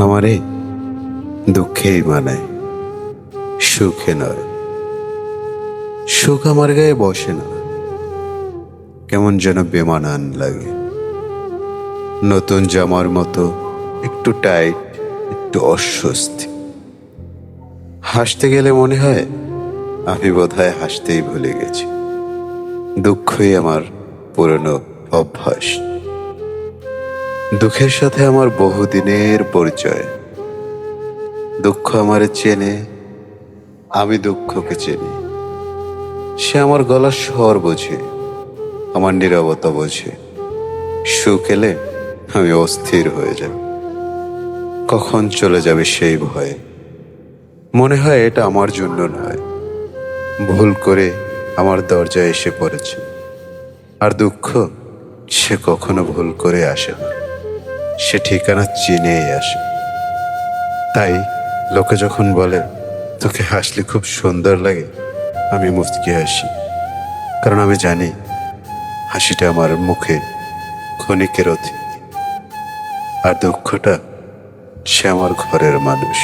আমারে দুঃখেই মানায়, সুখে নয়। সুখ আমার গায়ে বসে না, কেমন যেন বেমানান লাগে। নতুন জামার মতো একটু টাইট, একটু অস্বস্তি। হাসতে গেলে মনে হয় আমি বোধহয় হাসতেই ভুলে গেছি। দুঃখই আমার পুরনো অভ্যাস। দুঃখের সাথে আমার বহুদিনের পরিচয়। দুঃখ আমারে চেনে, আমি দুঃখকে চিনি। সে আমার গলার স্বর বোঝে, আমার নীরবতা বোঝে। সুখ এলে আমি অস্থির হয়ে যাব, কখন চলে যাবে সেই ভয়ে। মনে হয় এটা আমার জন্য নয়, ভুল করে আমার দরজায় এসে পড়েছে। আর দুঃখ, সে কখনো ভুল করে আসে না, সে ঠিকানা চিনেই আসে। তাই লোকে যখন বলে তোকে হাসলে খুব সুন্দর লাগে, আমি মুচকি হাসি। কারণ আমি জানি হাসিটা আমার মুখে ক্ষণিকের অতীত, আর দুঃখটা সে আমার ঘরের মানুষ।